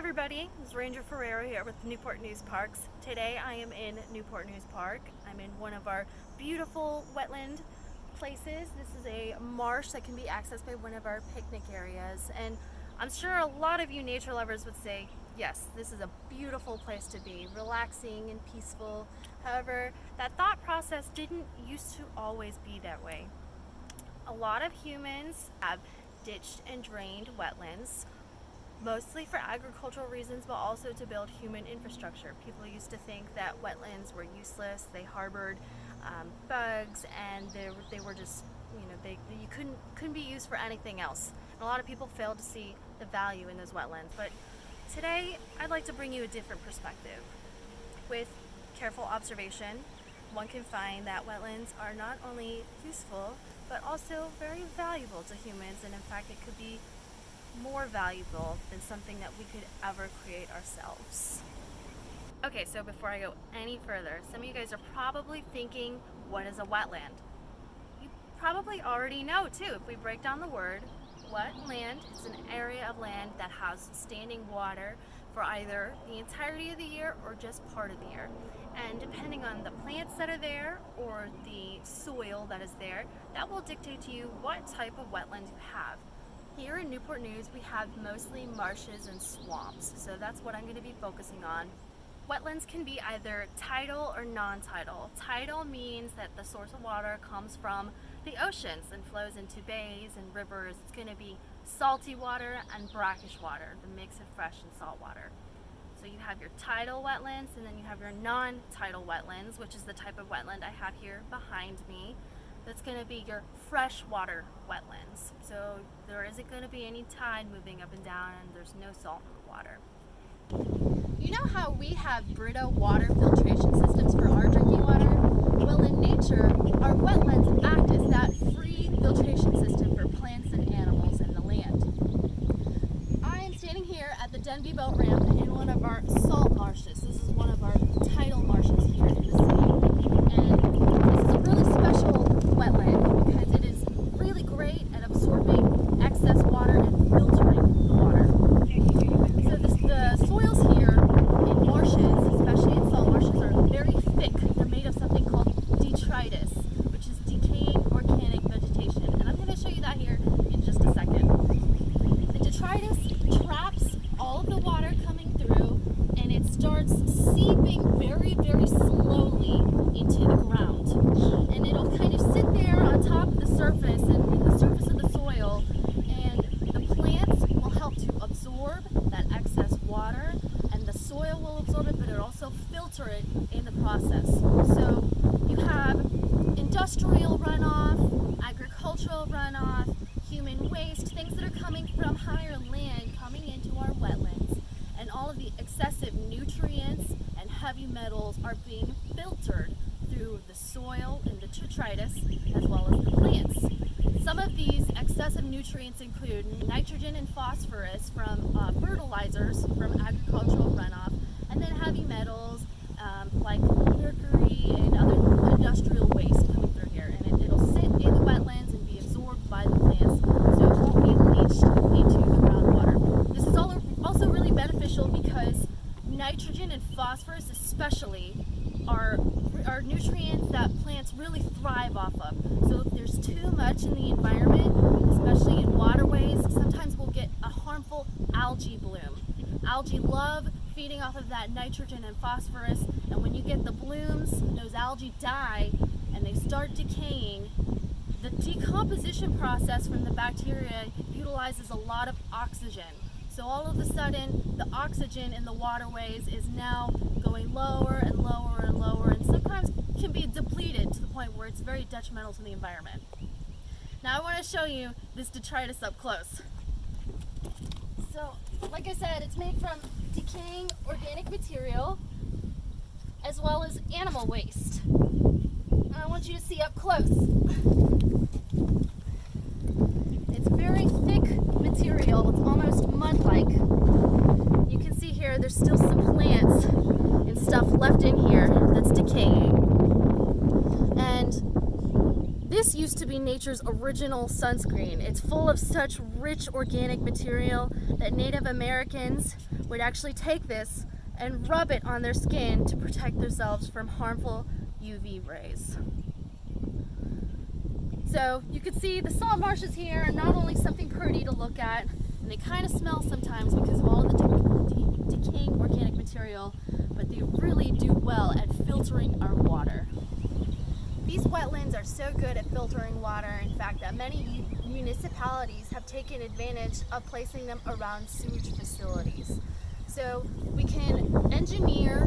everybody, this is Ranger Ferrero here with Newport News Parks. Today I am in Newport News Park. I'm in one of our beautiful wetland places. This is a marsh that can be accessed by one of our picnic areas, and I'm sure a lot of you nature lovers would say, yes, this is a beautiful place to be, relaxing and peaceful. However, that thought process didn't used to always be that way. A lot of humans have ditched and drained wetlands, mostly for agricultural reasons, but also to build human infrastructure. People used to think that wetlands were useless. They harbored bugs, and they were just, you couldn't be used for anything else. And a lot of people failed to see the value in those wetlands. But today, I'd like to bring you a different perspective. With careful observation, one can find that wetlands are not only useful, but also very valuable to humans, and in fact, it could be more valuable than something that we could ever create ourselves. Okay, so before I go any further, some of you guys are probably thinking, what is a wetland? You probably already know too. If we break down the word, wetland is an area of land that has standing water for either the entirety of the year or just part of the year. And depending on the plants that are there or the soil that is there, that will dictate to you what type of wetland you have. Here in Newport News, we have mostly marshes and swamps, so that's what I'm going to be focusing on. Wetlands can be either tidal or non-tidal. Tidal means that the source of water comes from the oceans and flows into bays and rivers. It's going to be salty water and brackish water, the mix of fresh and salt water. So you have your tidal wetlands, and then you have your non-tidal wetlands, which is the type of wetland I have here behind me. That's going to be your freshwater wetlands. So there isn't going to be any tide moving up and down, and there's no salt in the water. You know how we have Brita water filtration systems for our drinking water? Well, in nature, our wetlands act as that free filtration system for plants and animals in the land. I am standing here at the Denby Boat Ramp in one of our salt marshes. This is one of our tidal marshes here in the city. And this is a really special wetland because it is really great at absorbing excess water and filtering the water. So the soils here in marshes, especially in salt marshes, are very thick. They're made of something called detritus, which is decaying organic vegetation. And I'm going to show you that here in just a second. The detritus traps all of the water coming through, and it starts seeping very, very slowly into the ground. And it'll kind of sit there on top of the surface and the surface of the soil, and the plants will help to absorb that excess water, and the soil will absorb it, but it'll also filter it in the process. So you have industrial runoff, agricultural runoff, human waste, things that are coming from higher land coming into our wetlands, and all of the excessive nutrients and heavy metals are being filtered through the soil and the detritus as well as the plants. Some of these excessive nutrients include nitrogen and phosphorus from fertilizers from agricultural runoff, and then heavy metals like mercury and other industrial waste coming through here. And it'll sit in the wetlands and be absorbed by the plants, so it won't be leached into the groundwater. This is also really beneficial because nitrogen and phosphorus especially are nutrients that plants really thrive off of. So if there's too much in the environment, especially in waterways, sometimes we'll get a harmful algae bloom. Algae love feeding off of that nitrogen and phosphorus, and when you get the blooms, those algae die and they start decaying. The decomposition process from the bacteria utilizes a lot of oxygen. So all of a sudden, the oxygen in the waterways is now going lower and lower and lower, and sometimes can be depleted to the point where it's very detrimental to the environment. Now I want to show you this detritus up close. So, like I said, it's made from decaying organic material as well as animal waste. And I want you to see up close. It's very thick material. It's almost mud-like. You can see here there's still some plants and stuff left in here that's decaying. And this used to be nature's original sunscreen. It's full of such rich organic material that Native Americans would actually take this and rub it on their skin to protect themselves from harmful UV rays. So you can see the salt marshes here are not only something pretty to look at, and they kind of smell sometimes because of all the decaying organic material, but they really do well at filtering our water. These wetlands are so good at filtering water, in fact, that many municipalities have taken advantage of placing them around sewage facilities. So we can engineer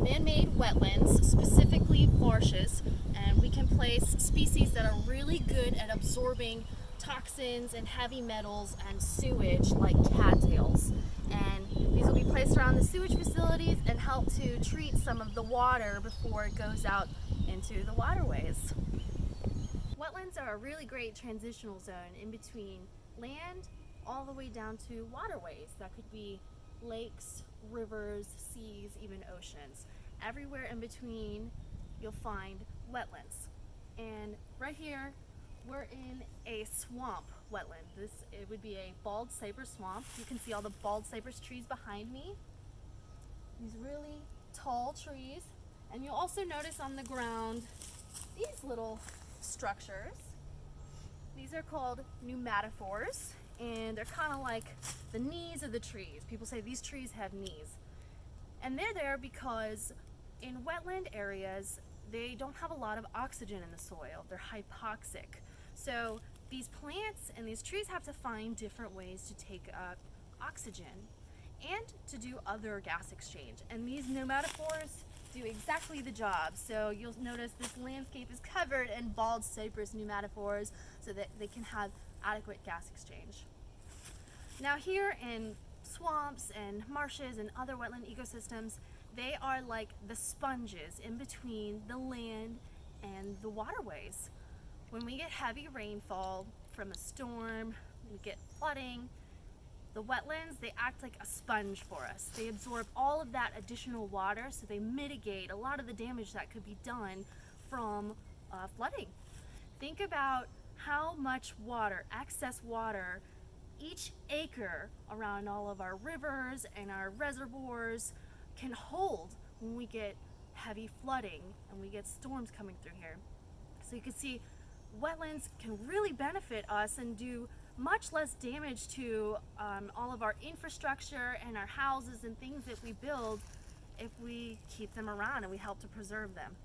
man-made wetlands, specifically marshes, and we can place species that are really good at absorbing toxins and heavy metals and sewage, like cattails. And these will be placed around the sewage facilities and help to treat some of the water before it goes out into the waterways. Wetlands are a really great transitional zone in between land all the way down to waterways. That could be lakes, rivers, seas, even oceans. Everywhere in between you'll find wetlands. And right here we're in a swamp wetland. It would be a bald cypress swamp. You can see all the bald cypress trees behind me. These really tall trees. And you'll also notice on the ground these little structures. These are called pneumatophores, and they're kind of like the knees of the trees. People say these trees have knees. And they're there because in wetland areas, they don't have a lot of oxygen in the soil. They're hypoxic. So these plants and these trees have to find different ways to take up oxygen and to do other gas exchange. And these pneumatophores do exactly the job. So you'll notice this landscape is covered in bald cypress pneumatophores so that they can have adequate gas exchange. Now here in swamps and marshes and other wetland ecosystems, they are like the sponges in between the land and the waterways. When we get heavy rainfall from a storm, we get flooding, the wetlands, they act like a sponge for us. They absorb all of that additional water, so they mitigate a lot of the damage that could be done from flooding. Think about how much water, excess water, each acre around all of our rivers and our reservoirs can hold when we get heavy flooding and we get storms coming through here. So you can see wetlands can really benefit us and do much less damage to all of our infrastructure and our houses and things that we build if we keep them around and we help to preserve them.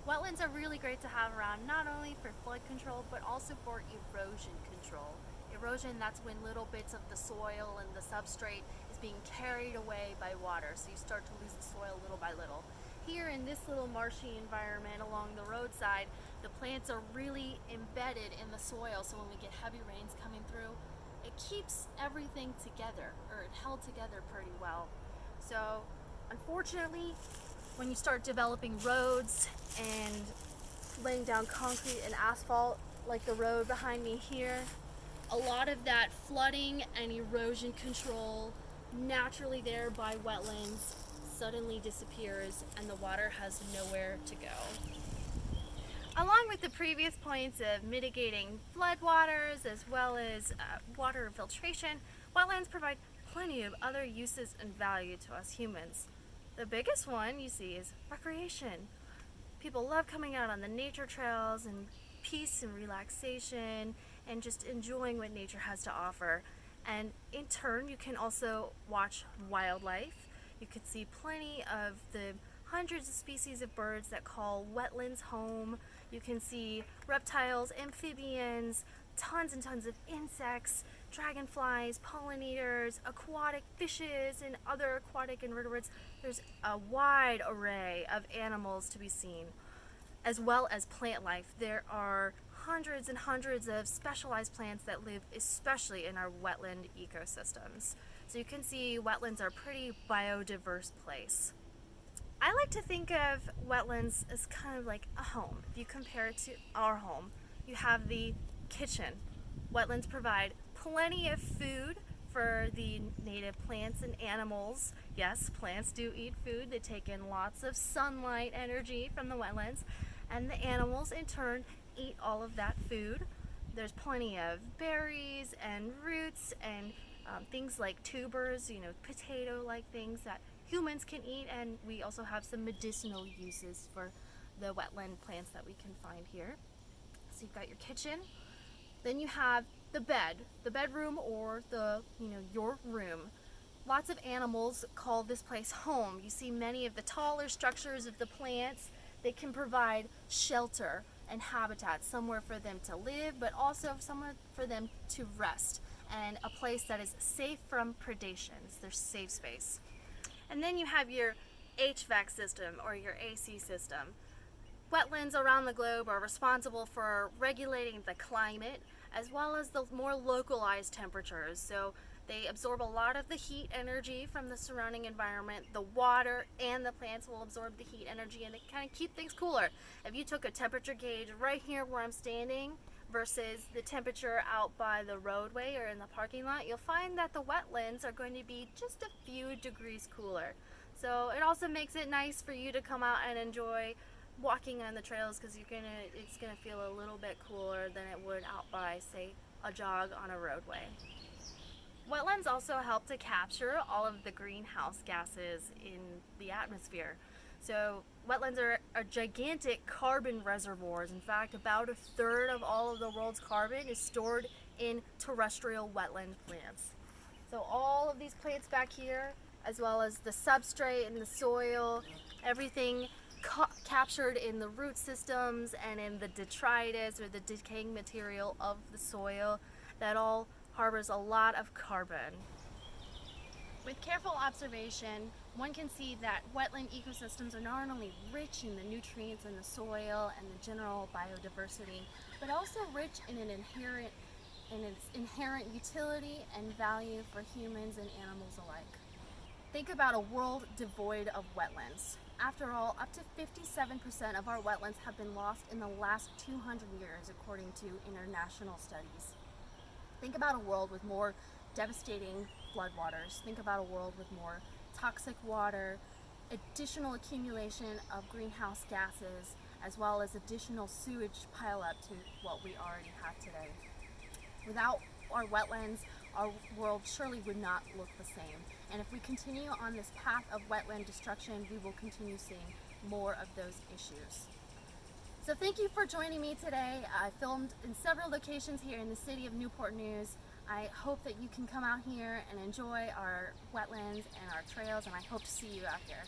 Wetlands are really great to have around, not only for flood control, but also for erosion control. Erosion, that's when little bits of the soil and the substrate is being carried away by water, so you start to lose the soil little by little. Here in this little marshy environment along the roadside, the plants are really embedded in the soil, so when we get heavy rains coming through, it keeps everything together, or it held together pretty well. So unfortunately, when you start developing roads and laying down concrete and asphalt like the road behind me here, a lot of that flooding and erosion control naturally there by wetlands suddenly disappears and the water has nowhere to go. Along with the previous points of mitigating floodwaters as well as water infiltration, wetlands provide plenty of other uses and value to us humans. The biggest one you see is recreation. People love coming out on the nature trails and peace and relaxation and just enjoying what nature has to offer. And in turn, you can also watch wildlife. You could see plenty of the hundreds of species of birds that call wetlands home. You can see reptiles, amphibians, tons and tons of insects, dragonflies, pollinators, aquatic fishes, and other aquatic invertebrates. There's a wide array of animals to be seen, as well as plant life. There are hundreds and hundreds of specialized plants that live especially in our wetland ecosystems. So you can see wetlands are a pretty biodiverse place. I like to think of wetlands as kind of like a home. If you compare it to our home, you have the kitchen. Wetlands provide plenty of food for the native plants and animals. Yes, plants do eat food. They take in lots of sunlight energy from the wetlands. and the animals in turn eat all of that food. There's plenty of berries and roots and things like tubers, potato-like things that humans can eat, and we also have some medicinal uses for the wetland plants that we can find here. So you've got your kitchen, then you have the bedroom, or your room. Lots of animals call this place home. You see many of the taller structures of the plants. They can provide shelter and habitat, somewhere for them to live, but also somewhere for them to rest, and a place that is safe from predation. It's their safe space. And then you have your HVAC system, or your AC system. Wetlands around the globe are responsible for regulating the climate as well as the more localized temperatures. So they absorb a lot of the heat energy from the surrounding environment. The water and the plants will absorb the heat energy, and they kind of keep things cooler. If you took a temperature gauge right here where I'm standing versus the temperature out by the roadway or in the parking lot, you'll find that the wetlands are going to be just a few degrees cooler. So it also makes it nice for you to come out and enjoy walking on the trails, because it's gonna feel a little bit cooler than it would out by, say, a jog on a roadway. Wetlands also help to capture all of the greenhouse gases in the atmosphere. So wetlands are gigantic carbon reservoirs. In fact, about a third of all of the world's carbon is stored in terrestrial wetland plants. So all of these plants back here, as well as the substrate and the soil, everything captured in the root systems and in the detritus, or the decaying material of the soil, that all harbors a lot of carbon. With careful observation, one can see that wetland ecosystems are not only rich in the nutrients in the soil and the general biodiversity, but also rich in its inherent utility and value for humans and animals alike. Think about a world devoid of wetlands. After all, up to 57% of our wetlands have been lost in the last 200 years, according to international studies. Think about a world with more devastating floodwaters. Think about a world with more toxic water, additional accumulation of greenhouse gases, as well as additional sewage pileup to what we already have today. Without our wetlands, our world surely would not look the same. And if we continue on this path of wetland destruction, we will continue seeing more of those issues. So thank you for joining me today. I filmed in several locations here in the city of Newport News. I hope that you can come out here and enjoy our wetlands and our trails, and I hope to see you out here.